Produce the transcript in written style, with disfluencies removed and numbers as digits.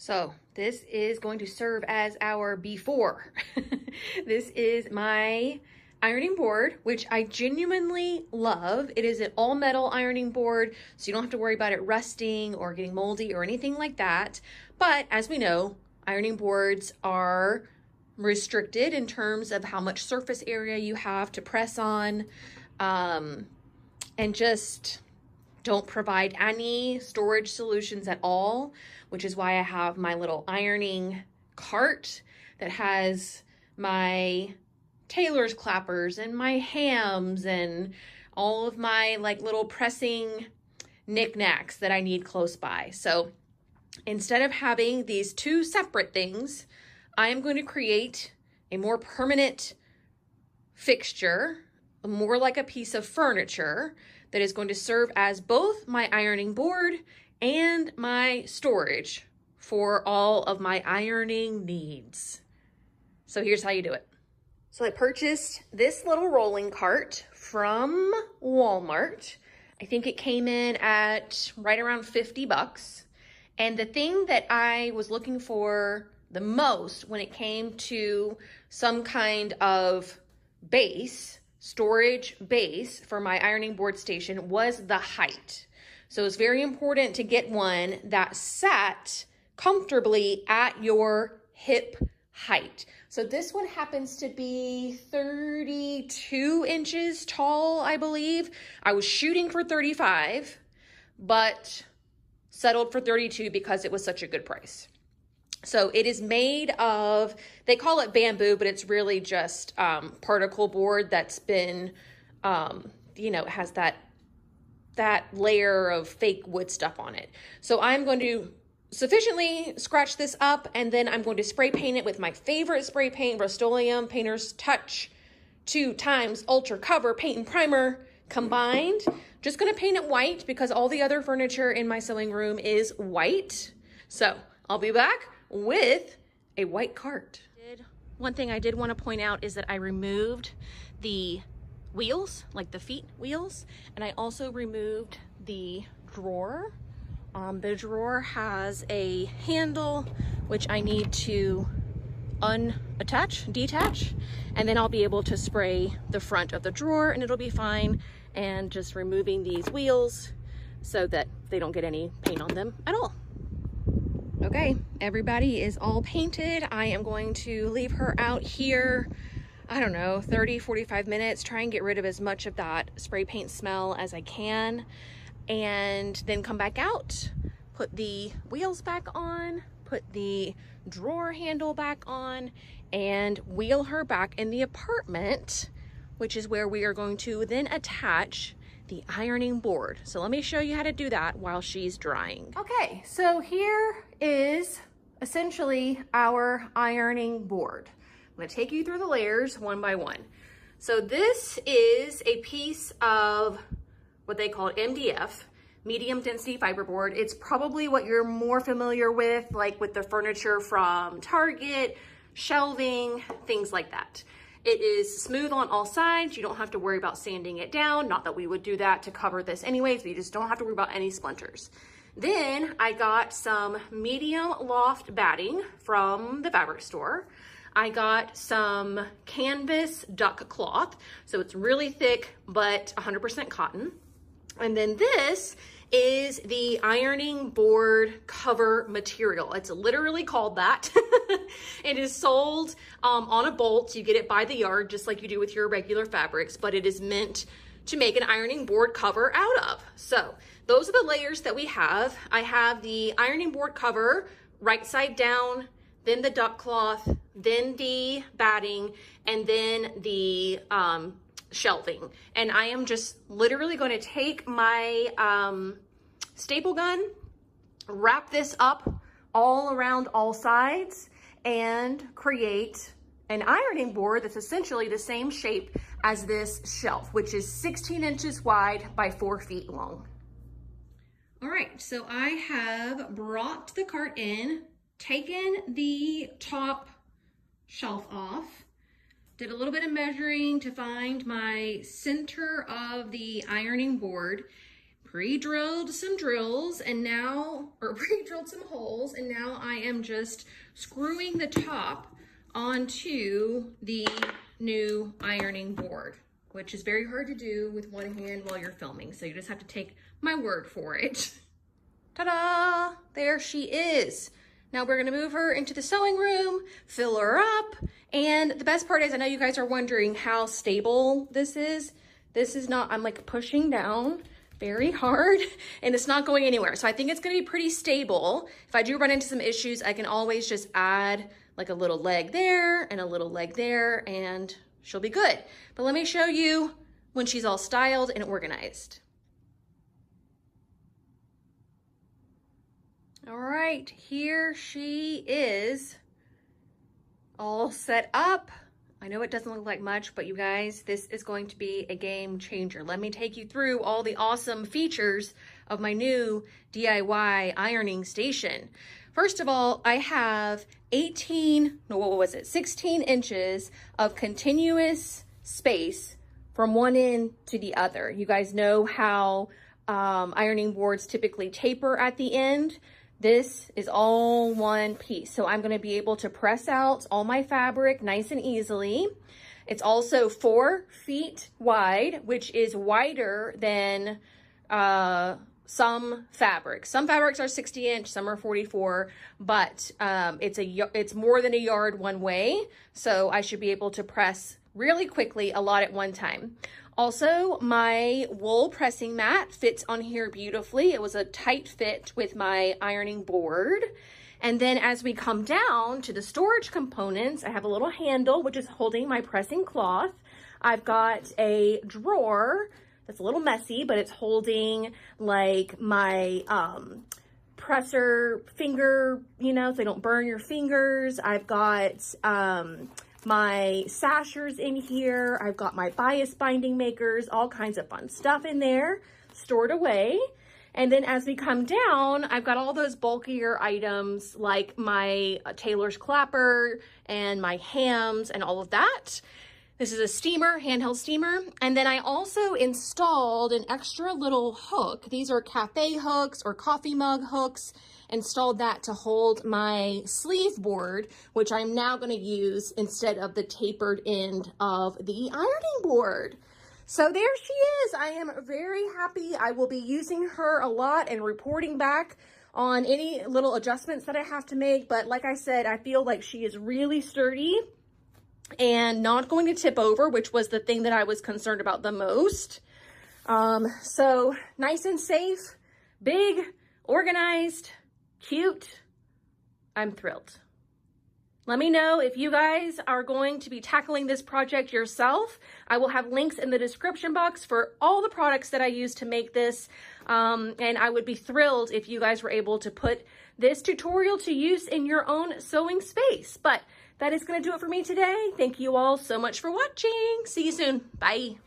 So this is going to serve as our before. This is my ironing board, which I genuinely love. It is an all metal ironing board, so you don't have to worry about it rusting or getting moldy or anything like that. But as we know, ironing boards are restricted in terms of how much surface area you have to press on, and just don't provide any storage solutions at all, which is why I have my little ironing cart that has my tailor's clappers and my hams and all of my like little pressing knickknacks that I need close by. So instead of having these two separate things, I am going to create a more permanent fixture, more like a piece of furniture that is going to serve as both my ironing board and my storage for all of my ironing needs. So here's how you do it. So I purchased this little rolling cart from Walmart. I think it came in at right around 50 bucks. And the thing that I was looking for the most when it came to some kind of base, storage base for my ironing board station was the height. So it's very important to get one that sat comfortably at your hip height. So this one happens to be 32 inches tall, I believe. I was shooting for 35, but settled for 32 because it was such a good price. So it is made of, they call it bamboo, but it's really just particle board that's been, you know, it has that layer of fake wood stuff on it. So I'm going to sufficiently scratch this up, and then I'm going to spray paint it with my favorite spray paint, Rust-Oleum Painter's Touch 2x Ultra Cover Paint and Primer combined. Just going to paint it white because all the other furniture in my sewing room is white. So I'll be back with a white cart. One thing I did want to point out is that I removed the wheels, like the feet wheels, and I also removed the drawer. The drawer has a handle which I need to detach, and then I'll be able to spray the front of the drawer and it'll be fine. And just removing these wheels so that they don't get any paint on them at all. Okay, everybody is all painted. I am going to leave her out here, I don't know, 30, 45 minutes, try and get rid of as much of that spray paint smell as I can, and then come back out, put the wheels back on, put the drawer handle back on, and wheel her back in the apartment, which is where we are going to then attach the ironing board. So let me show you how to do that while she's drying. Okay, so here is essentially our ironing board. I'm gonna take you through the layers one by one. So this is a piece of what they call MDF, medium density fiberboard. It's probably what you're more familiar with, like with the furniture from Target, shelving, things like that. It is smooth on all sides. You don't have to worry about sanding it down. Not that we would do that to cover this anyways, but you just don't have to worry about any splinters. Then I got some medium loft batting from the fabric store. I got some canvas duck cloth. So it's really thick, but 100% cotton. And then this is the ironing board cover material. It's literally called that. It is sold on a bolt. You get it by the yard, just like you do with your regular fabrics, but it is meant to make an ironing board cover out of. So those are the layers that we have. I have the ironing board cover right side down, then the duck cloth, then the batting, and then the shelving. And I am just literally going to take my staple gun, wrap this up all around all sides, and create an ironing board that's essentially the same shape as this shelf, which is 16 inches wide by 4 feet long. All right, so I have brought the cart in, taken the top shelf off, did a little bit of measuring to find my center of the ironing board. pre-drilled some drills and now, or pre-drilled some holes, and now I am just screwing the top onto the new ironing board, which is very hard to do with one hand while you're filming. So you just have to take my word for it. Ta-da! There she is. Now we're gonna move her into the sewing room, fill her up, and the best part is, I know you guys are wondering how stable this is. This is not, I'm like pushing down very hard and it's not going anywhere. So I think it's gonna be pretty stable. If I do run into some issues, I can always just add like a little leg there and a little leg there and she'll be good. But let me show you when she's all styled and organized. All right, here she is, all set up. I know it doesn't look like much, but you guys, this is going to be a game changer. Let me take you through all the awesome features of my new DIY ironing station. First of all, I have 16 inches of continuous space from one end to the other. You guys know how ironing boards typically taper at the end. This is all one piece. So I'm gonna be able to press out all my fabric nice and easily. It's also 4 feet wide, which is wider than some fabrics. Some fabrics are 60 inch, some are 44, but it's more than a yard one way. So I should be able to press really quickly, a lot at one time. Also, my wool pressing mat fits on here beautifully. It was a tight fit with my ironing board. And then as we come down to the storage components, I have a little handle, which is holding my pressing cloth. I've got a drawer that's a little messy, but it's holding like my presser finger, you know, so they don't burn your fingers. I've got my sashers in here. I've got my bias binding makers, all kinds of fun stuff in there stored away. And then as we come down, I've got all those bulkier items like my tailor's clapper and my hams and all of that. This is a steamer, handheld steamer. And then I also installed an extra little hook. These are cafe hooks or coffee mug hooks. Installed that to hold my sleeve board, which I'm now going to use instead of the tapered end of the ironing board. So there she is. I am very happy. I will be using her a lot and reporting back on any little adjustments that I have to make. But like I said, I feel like she is really sturdy and not going to tip over, which was the thing that I was concerned about the most. So nice and safe, big, organized, cute. I'm thrilled. Let me know if you guys are going to be tackling this project yourself. I will have links in the description box for all the products that I use to make this. And I would be thrilled if you guys were able to put this tutorial to use in your own sewing space. But that is going to do it for me today. Thank you all so much for watching. See you soon. Bye.